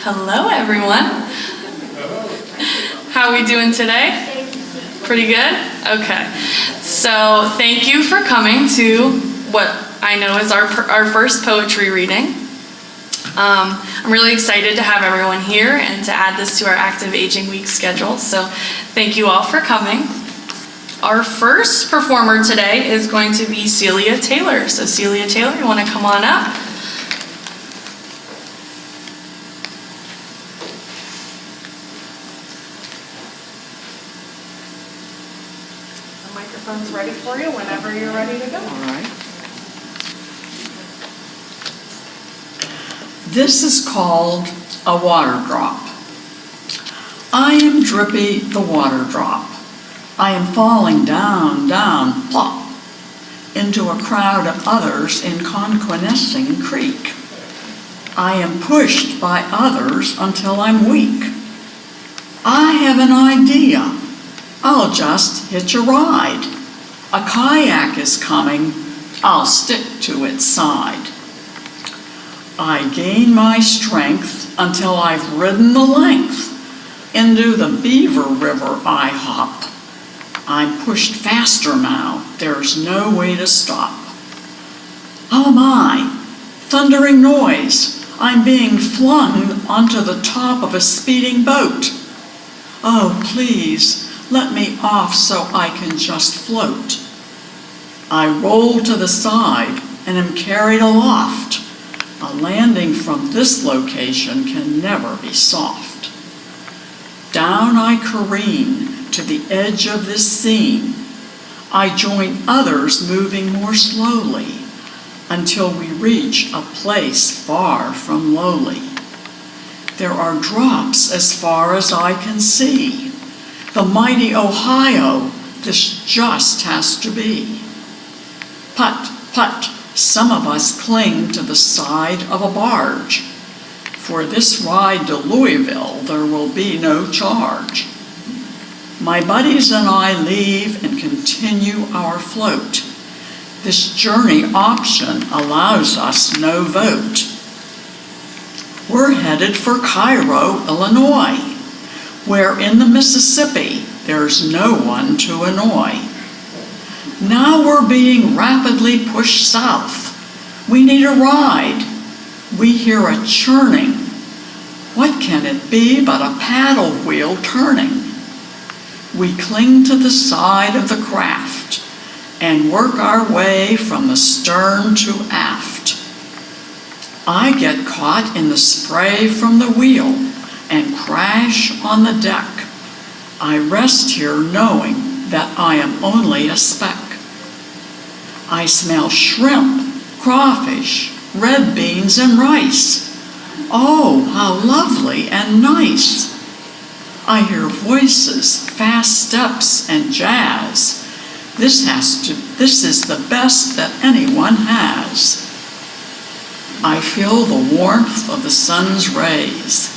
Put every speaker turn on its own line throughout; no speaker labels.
Hello, everyone. How are we doing today? Pretty good? Okay. So thank you for coming to what I know is our first poetry reading. I'm really excited to have everyone here and to add this to our Active Aging Week schedule. So thank you all for coming. Our first performer today is going to be Celia Taylor. So Celia Taylor, you want to come on up? The microphone's ready for you whenever you're ready to go.
All right. This is called a water drop. I am Drippy the water drop. I am falling down, down, plop, into a crowd of others in Conquenessing Creek. I am pushed by others until I'm weak. I have an idea. I'll just hitch a ride. A kayak is coming. I'll stick to its side. I gain my strength until I've ridden the length. Into the Beaver River I hop. I'm pushed faster now. There's no way to stop. Oh my, thundering noise. I'm being flung onto the top of a speeding boat. Oh, please, let me off so I can just float. I roll to the side and am carried aloft. A landing from this location can never be soft. Down I careen to the edge of this scene. I join others moving more slowly until we reach a place far from lowly. There are drops as far as I can see. The mighty Ohio, this just has to be. Put, put, some of us cling to the side of a barge. For this ride to Louisville, there will be no charge. My buddies and I leave and continue our float. This journey option allows us no vote. We're headed for Cairo, Illinois, where in the Mississippi there's no one to annoy. Now we're being rapidly pushed south. We need a ride. We hear a churning. What can it be but a paddle wheel turning? We cling to the side of the craft and work our way from the stern to aft. I get caught in the spray from the wheel and crash on the deck. I rest here knowing that I am only a speck. I smell shrimp, crawfish, red beans, and rice. Oh, how lovely and nice. I hear voices, fast steps, and jazz. This is the best that anyone has. I feel the warmth of the sun's rays.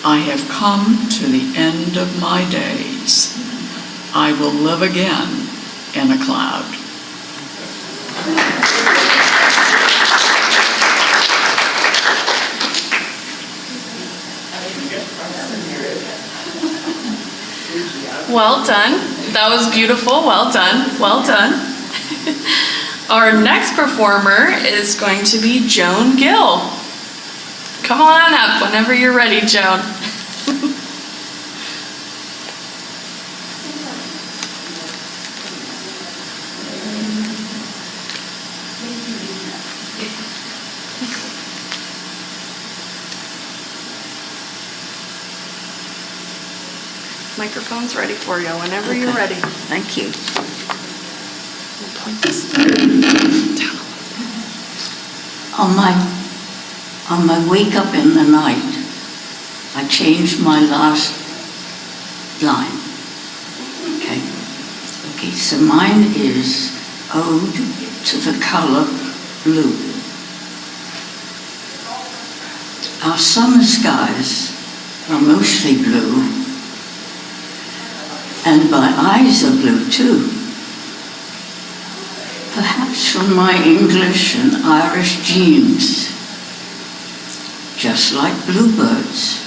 I have come to the end of my days. I will live again in a cloud.
Well done. That was beautiful. Well done. Well done. Our next performer is going to be Joan Gill. Come on up whenever you're ready, Joan. Microphone's ready for you whenever you're ready.
Thank you.
We'll point this down.
On my wake up in the night, I changed my last line. Okay, so mine is Ode to the Color Blue. Our summer skies are mostly blue, and my eyes are blue too. Perhaps from my English and Irish genes, just like bluebirds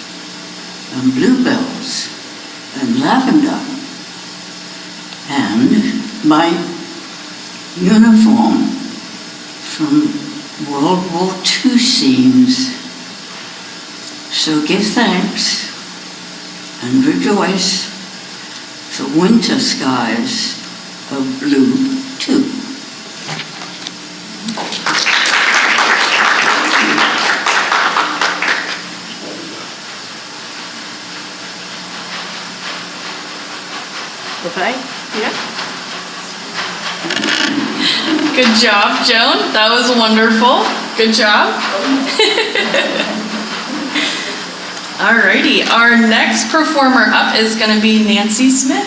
and bluebells and lavender, and my uniform from World War II seems. So give thanks and rejoice, for winter skies are blue too.
Okay? Yeah.
Good job, Joan. That was wonderful. Good job. Alrighty, our next performer up is going to be Nancy Smith.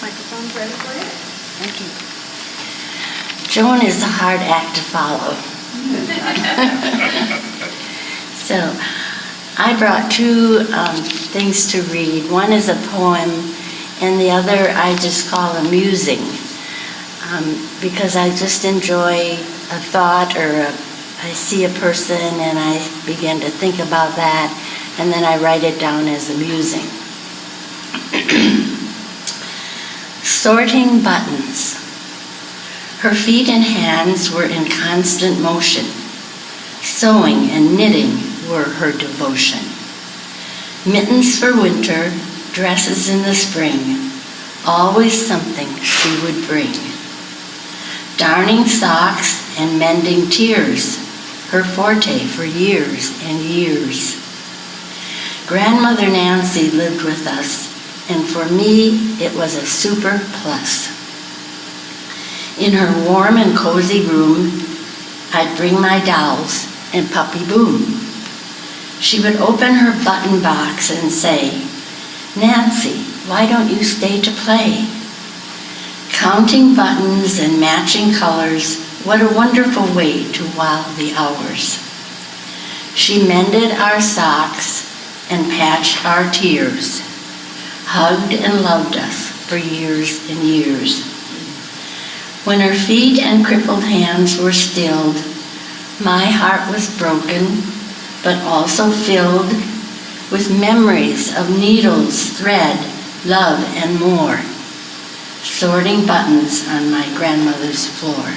Microphone's ready for you.
Thank you. Joan is a hard act to follow. So, I brought two things to read. One is a poem, and the other I just call amusing, because I just enjoy a thought, or I see a person and I begin to think about that, and then I write it down as amusing. Sorting buttons. Her feet and hands were in constant motion. Sewing and knitting were her devotion. Mittens for winter, dresses in the spring, always something she would bring. Darning socks and mending tears, her forte for years and years. Grandmother Nancy lived with us, and for me, it was a super plus. In her warm and cozy room, I'd bring my dolls and Puppy Boom. She would open her button box and say, "Nancy, why don't you stay to play?" Counting buttons and matching colors, what a wonderful way to while the hours. She mended our socks and patched our tears, hugged and loved us for years and years. When her feet and crippled hands were stilled, my heart was broken, but also filled with memories of needles, thread, love, and more, sorting buttons on my grandmother's floor.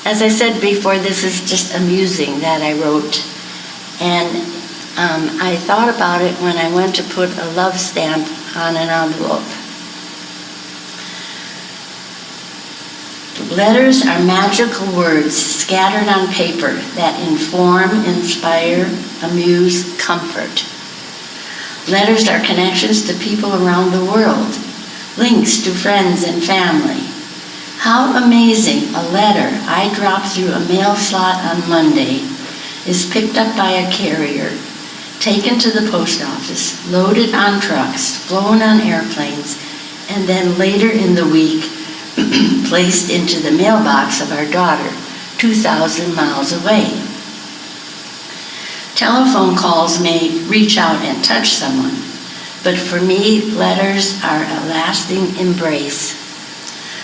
As I said before, this is just amusing that I wrote. And I thought about it when I went to put a love stamp on an envelope. Letters are magical words scattered on paper that inform, inspire, amuse, comfort. Letters are connections to people around the world, links to friends and family. How amazing a letter I drop through a mail slot on Monday is picked up by a carrier, taken to the post office, loaded on trucks, flown on airplanes, and then later in the week placed into the mailbox of our daughter, 2,000 miles away. Telephone calls may reach out and touch someone, but for me, letters are a lasting embrace.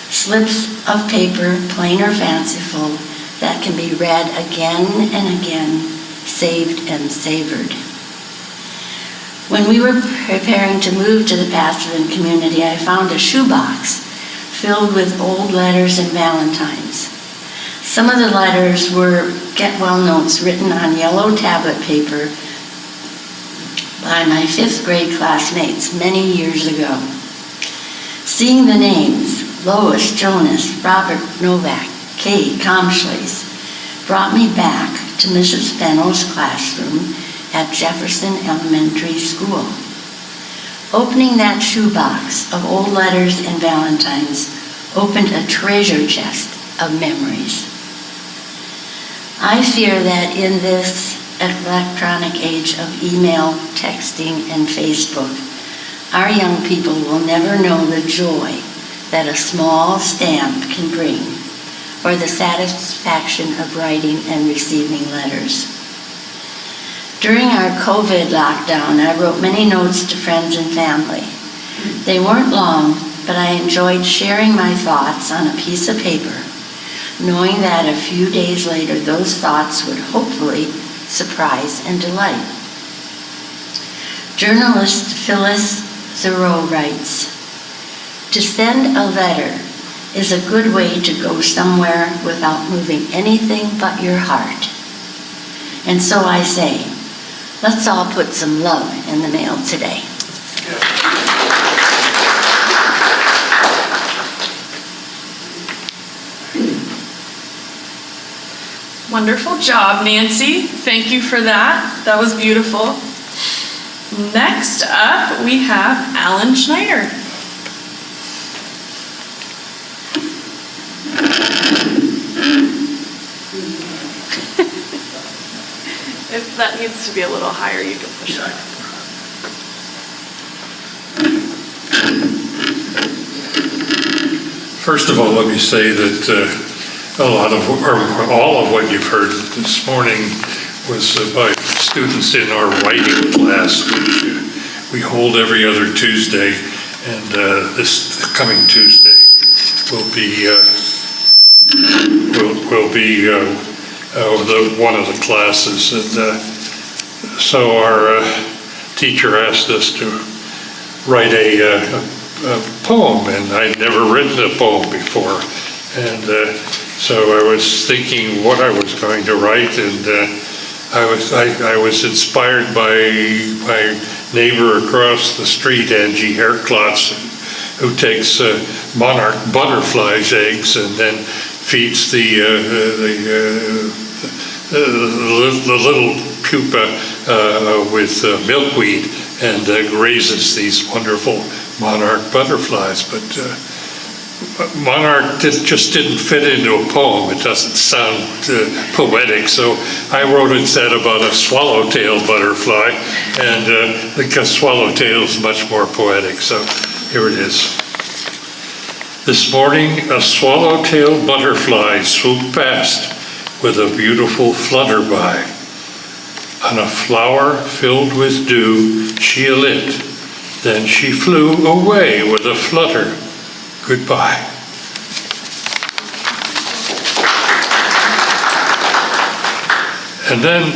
Slips of paper, plain or fanciful, that can be read again and again, saved and savored. When we were preparing to move to the Pasadena community, I found a shoebox filled with old letters and valentines. Some of the letters were get-well notes written on yellow tablet paper by my 5th grade classmates many years ago. Seeing the names, Lois Jonas, Robert Novak, Kay Comschles, brought me back to Mrs. Fennell's classroom at Jefferson Elementary School. Opening that shoebox of old letters and valentines opened a treasure chest of memories. I fear that in this electronic age of email, texting, and Facebook, Our young people will never know the joy that a small stamp can bring, or the satisfaction of writing and receiving letters. During our COVID lockdown, I wrote many notes to friends and family. They weren't long, but I enjoyed sharing my thoughts on a piece of paper, knowing that a few days later those thoughts would hopefully surprise and delight. Journalist Phyllis Thoreau writes, "To send a letter is a good way to go somewhere without moving anything but your heart." And so I say, let's all put some love in the mail today.
Wonderful job, Nancy. Thank you for that. That was beautiful. Next up, we have Alan Schneider. If that needs to be a little higher, you can push it up.
First of all, let me say that all of what you've heard this morning was by students in our writing class, which we hold every other Tuesday, and this coming Tuesday will be one of the classes, and so our teacher asked us to write a poem, and I'd never written a poem before, and so I was thinking what I was going to write, and I was inspired by my neighbor across the street, Angie Herklotz, who takes monarch butterflies' eggs and then feeds the little pupa with milkweed and raises these wonderful monarch butterflies. But monarch just didn't fit into a poem. It doesn't sound poetic, so I wrote instead about a swallowtail butterfly, and because swallowtail is much more poetic, so here it is. This morning, a swallowtail butterfly swooped past with a beautiful flutterby. On a flower filled with dew, she alit. Then she flew away with a flutter. Goodbye. And then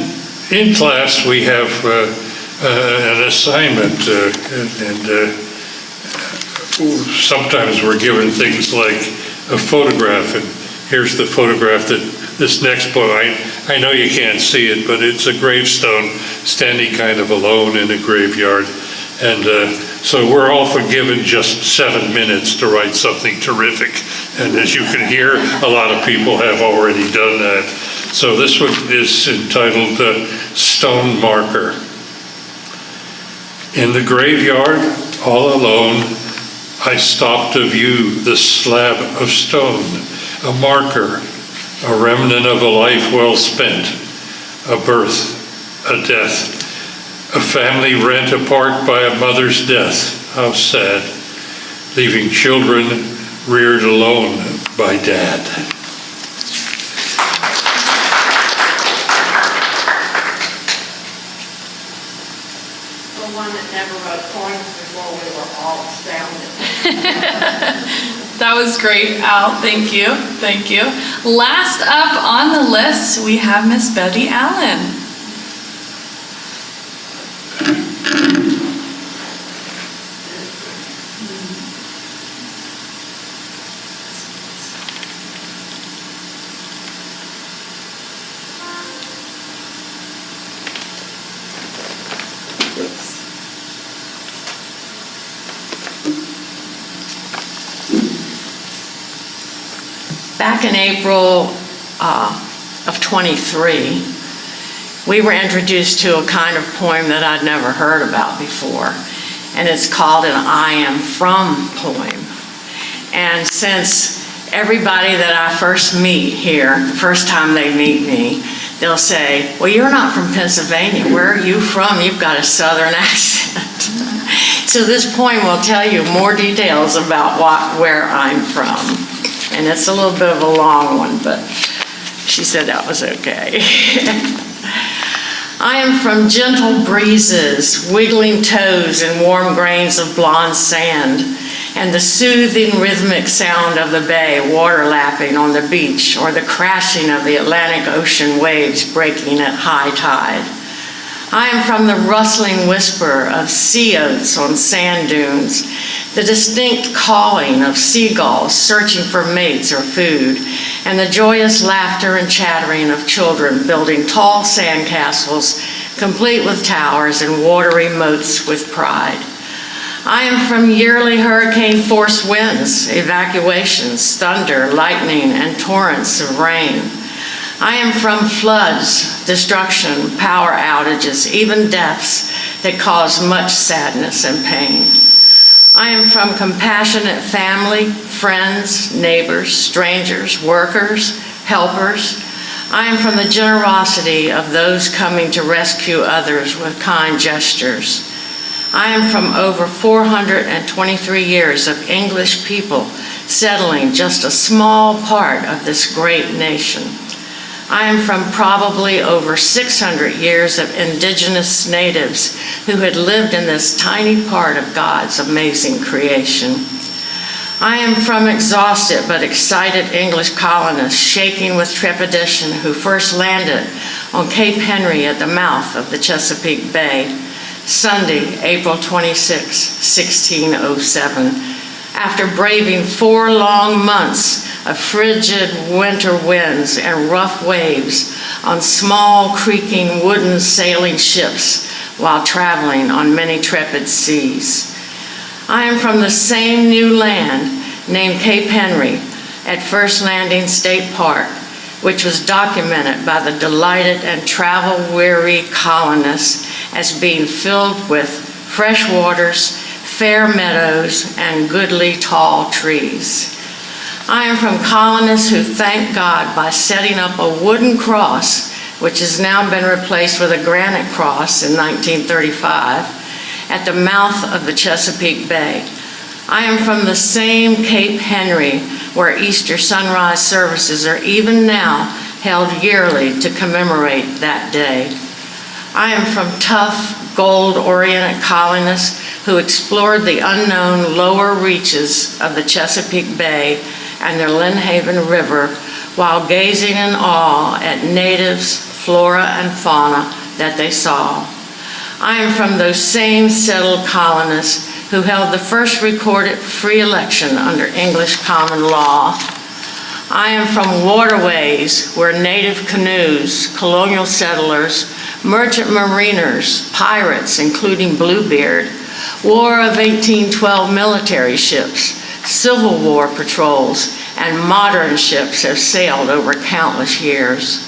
in class we have an assignment, and sometimes we're given things like a photograph, and here's the photograph that this next book, I know you can't see it, but it's a gravestone standing kind of alone in a graveyard. And so we're all given just 7 minutes to write something terrific. And as you can hear, a lot of people have already done that. So this one is entitled Stone Marker. In the graveyard, all alone, I stopped to view the slab of stone, a marker, a remnant of a life well spent, a birth, a death, a family rent apart by a mother's death. How sad, leaving children reared alone by dad.
The one that never wrote poems before, we were all astounded.
That was great, Al. Thank you. Thank you. Last up on the list, we have Miss Betty Allen.
Back in April of 23, we were introduced to a kind of poem that I'd never heard about before, and it's called an I Am From poem. And since everybody that I first meet here, the first time they meet me, they'll say, well, you're not from Pennsylvania. Where are you from? You've got a Southern accent. So this poem will tell you more details about where I'm from. And it's a little bit of a long one, but she said that was okay. I am from gentle breezes, wiggling toes in warm grains of blonde sand, and the soothing rhythmic sound of the bay water lapping on the beach, or the crashing of the Atlantic Ocean waves breaking at high tide. I am from the rustling whisper of sea oats on sand dunes, the distinct calling of seagulls searching for mates or food, and the joyous laughter and chattering of children building tall sandcastles, complete with towers and watery moats with pride. I am from yearly hurricane-force winds, evacuations, thunder, lightning, and torrents of rain. I am from floods, destruction, power outages, even deaths that cause much sadness and pain. I am from compassionate family, friends, neighbors, strangers, workers, helpers. I am from the generosity of those coming to rescue others with kind gestures. I am from over 423 years of English people settling just a small part of this great nation. I am from probably over 600 years of indigenous natives who had lived in this tiny part of God's amazing creation. I am from exhausted but excited English colonists shaking with trepidation who first landed on Cape Henry at the mouth of the Chesapeake Bay, Sunday, April 26, 1607, after braving 4 long months of frigid winter winds and rough waves on small creaking wooden sailing ships while traveling on many trepid seas. I am from the same new land named Cape Henry at First Landing State Park, which was documented by the delighted and travel-weary colonists as being filled with fresh waters, fair meadows, and goodly tall trees. I am from colonists who thank God by setting up a wooden cross, which has now been replaced with a granite cross in 1935, at the mouth of the Chesapeake Bay. I am from the same Cape Henry where Easter sunrise services are even now held yearly to commemorate that day. I am from tough, gold-oriented colonists who explored the unknown lower reaches of the Chesapeake Bay and the Lynnhaven River while gazing in awe at natives, flora, and fauna that they saw. I am from those same settled colonists who held the first recorded free election under English common law. I am from waterways where native canoes, colonial settlers, merchant mariners, pirates, including Bluebeard, War of 1812 military ships, Civil War patrols, and modern ships have sailed over countless years.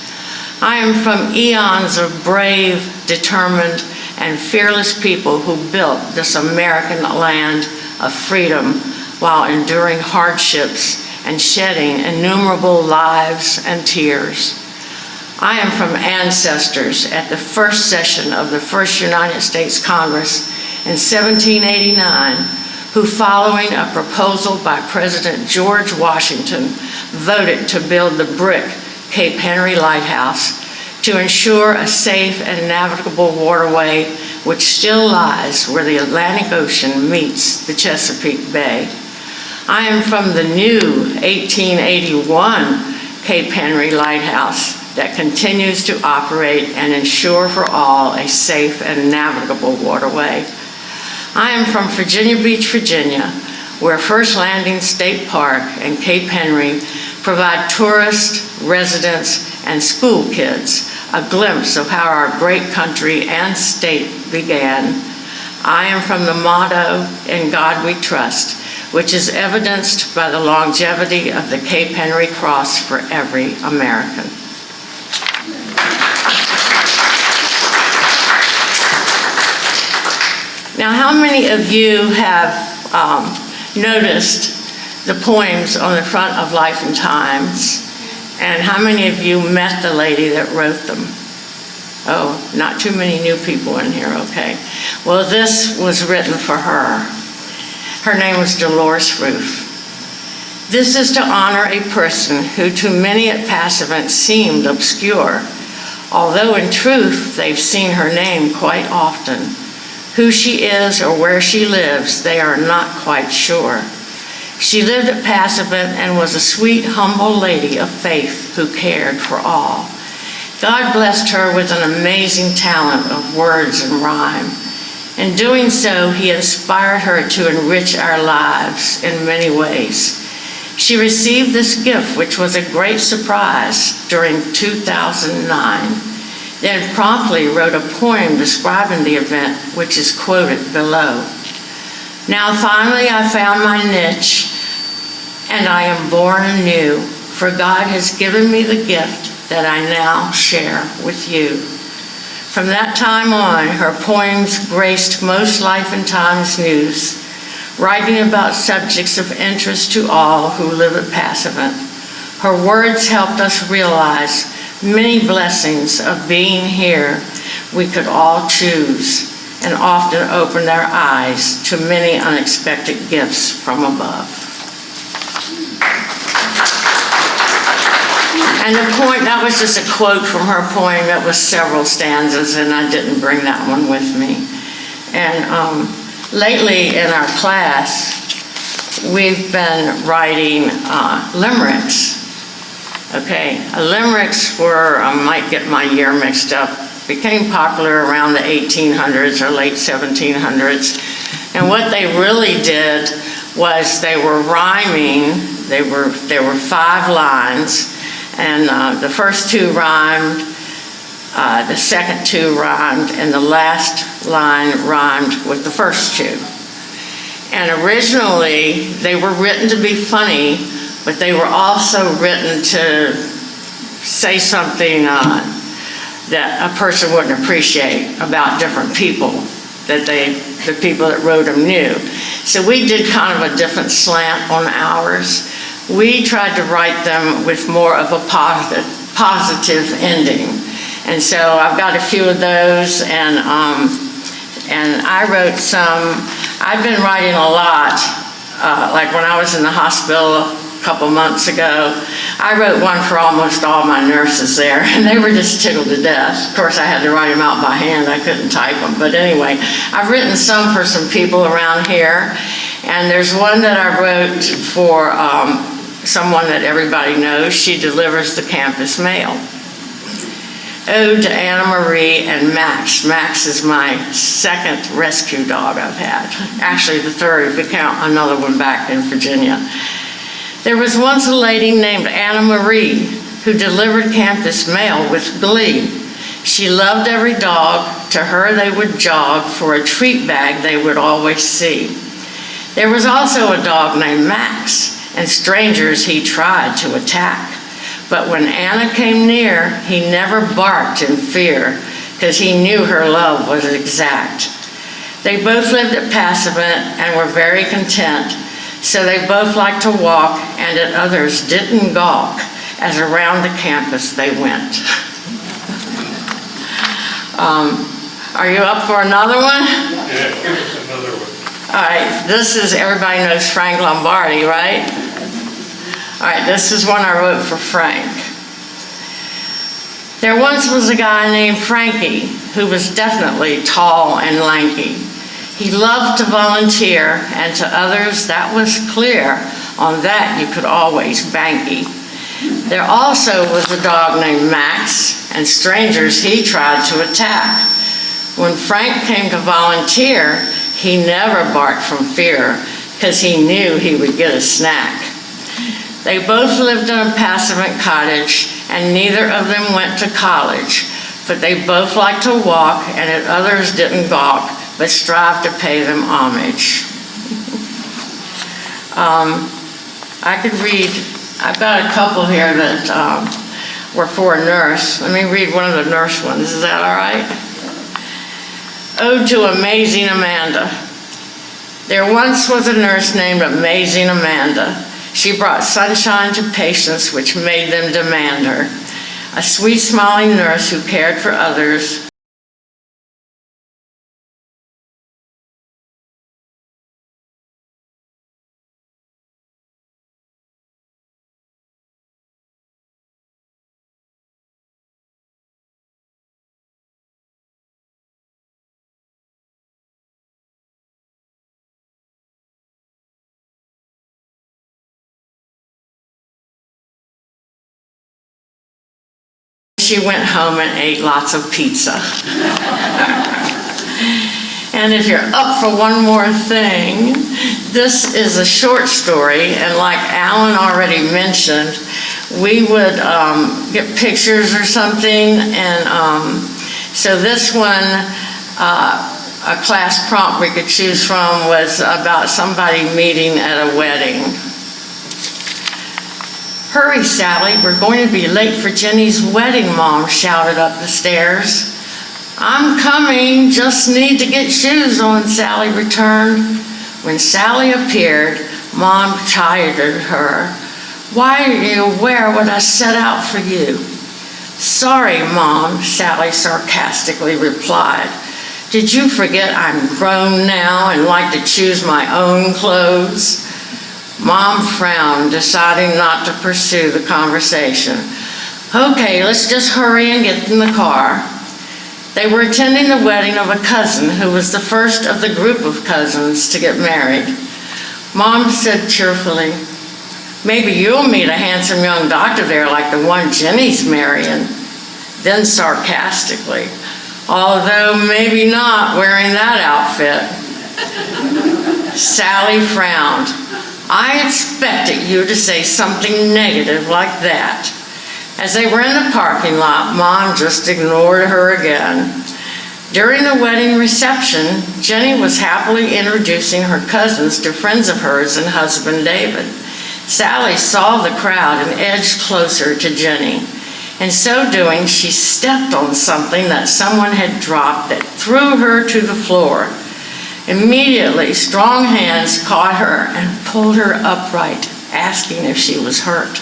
I am from eons of brave, determined, and fearless people who built this American land of freedom while enduring hardships and shedding innumerable lives and tears. I am from ancestors at the first session of the First United States Congress in 1789 who, following a proposal by President George Washington, voted to build the brick Cape Henry Lighthouse to ensure a safe and navigable waterway which still lies where the Atlantic Ocean meets the Chesapeake Bay. I am from the new 1881 Cape Henry Lighthouse that continues to operate and ensure for all a safe and navigable waterway. I am from Virginia Beach, Virginia, where First Landing State Park and Cape Henry provide tourists, residents, and school kids a glimpse of how our great country and state began. I am from the motto, "In God We Trust," which is evidenced by the longevity of the Cape Henry Cross for every American. Now, how many of you have noticed the poems on the front of Life and Times? And how many of you met the lady that wrote them? Oh, not too many new people in here, okay. Well, this was written for her. Her name was Dolores Ruth. This is to honor a person who to many at Passavant seemed obscure, although in truth they've seen her name quite often. Who she is or where she lives, they are not quite sure. She lived at Passavant and was a sweet, humble lady of faith who cared for all. God blessed her with an amazing talent of words and rhyme. In doing so, he inspired her to enrich our lives in many ways. She received this gift, which was a great surprise, during 2009, then promptly wrote a poem describing the event, which is quoted below. Now finally I found my niche, and I am born anew, for God has given me the gift that I now share with you. From that time on, her poems graced most Life and Times news, writing about subjects of interest to all who live at Passavant. Her words helped us realize many blessings of being here we could all choose, and often opened our eyes to many unexpected gifts from above. And that was just a quote from her poem. It was several stanzas, and I didn't bring that one with me. And lately in our class, we've been writing limericks. Okay, limericks were, I might get my year mixed up, became popular around the 1800s or late 1700s. And what they really did was they were rhyming. There were 5 lines, and the first 2 rhymed, the second 2 rhymed, and the last line rhymed with the first 2. And originally, they were written to be funny, but they were also written to say something that a person wouldn't appreciate about different people that the people that wrote them knew. So we did kind of a different slant on ours. We tried to write them with more of a positive ending. And so I've got a few of those, and I wrote some. I've been writing a lot, like when I was in the hospital a couple months ago, I wrote one for almost all my nurses there, and they were just tickled to death. Of course, I had to write them out by hand. I couldn't type them. But anyway, I've written some for some people around here, and there's one that I wrote for someone that everybody knows. She delivers the campus mail. Ode to Anna Marie and Max. Max is my second rescue dog I've had. Actually, the third, if we count another one back in Virginia. There was once a lady named Anna Marie who delivered campus mail with glee. She loved every dog. To her they would jog for a treat bag they would always see. There was also a dog named Max, and strangers he tried to attack. But when Anna came near, he never barked in fear, because he knew her love was exact. They both lived at Passavant and were very content, so they both liked to walk, and at others didn't gawk, as around the campus they went. Are you up for another one?
Yeah, give us another one.
All right, this is, everybody knows Frank Lombardi, right? All right, this is one I wrote for Frank. There once was a guy named Frankie who was definitely tall and lanky. He loved to volunteer, and to others that was clear. On that you could always banky. There also was a dog named Max, and strangers he tried to attack. When Frank came to volunteer, he never barked from fear, because he knew he would get a snack. They both lived in a Passavant cottage, and neither of them went to college, but they both liked to walk, and at others didn't gawk, but strive to pay them homage. I could read, I've got a couple here that were for a nurse. Let me read one of the nurse ones, is that all right? Ode to Amazing Amanda. There once was a nurse named Amazing Amanda. She brought sunshine to patients which made them demand her. A sweet smiling nurse who cared for others, she went home and ate lots of pizza. And if you're up for one more thing, this is a short story, and like Alan already mentioned, we would get pictures or something, and so this one, a class prompt we could choose from was about somebody meeting at a wedding. "Hurry, Sally, we're going to be late for Jenny's wedding," Mom shouted up the stairs. "I'm coming, just need to get shoes on," Sally returned. When Sally appeared, Mom chided her. "Why didn't you wear what I set out for you?" "Sorry, Mom," Sally sarcastically replied. "Did you forget I'm grown now and like to choose my own clothes?" Mom frowned, deciding not to pursue the conversation. "Okay, let's just hurry and get in the car." They were attending the wedding of a cousin who was the first of the group of cousins to get married. Mom said cheerfully, "Maybe you'll meet a handsome young doctor there like the one Jenny's marrying." Then sarcastically, "Although maybe not wearing that outfit." Sally frowned. "I expected you to say something negative like that." As they were in the parking lot, Mom just ignored her again. During the wedding reception, Jenny was happily introducing her cousins to friends of hers and husband David. Sally saw the crowd and edged closer to Jenny. In so doing, she stepped on something that someone had dropped that threw her to the floor. Immediately, strong hands caught her and pulled her upright, asking if she was hurt.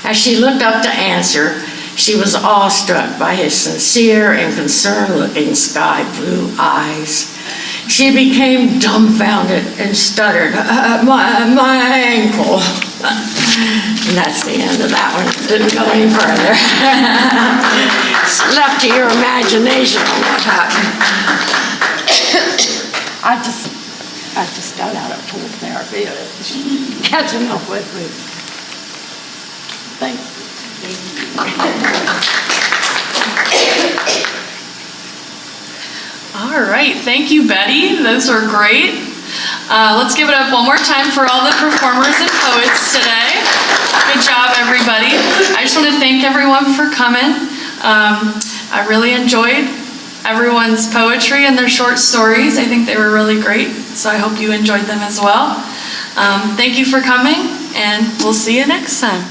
As she looked up to answer, she was awestruck by his sincere and concerned-looking sky blue eyes. She became dumbfounded and stuttered, my ankle." And that's the end of that one. Didn't go any further. It's left to your imagination on what happened. I just got out of pool therapy. It's catching up with me. Thank you.
All right, thank you, Betty. Those were great. Let's give it up one more time for all the performers and poets today. Good job, everybody. I just want to thank everyone for coming. I really enjoyed everyone's poetry and their short stories. I think they were really great, so I hope you enjoyed them as well. Thank you for coming, and we'll see you next time.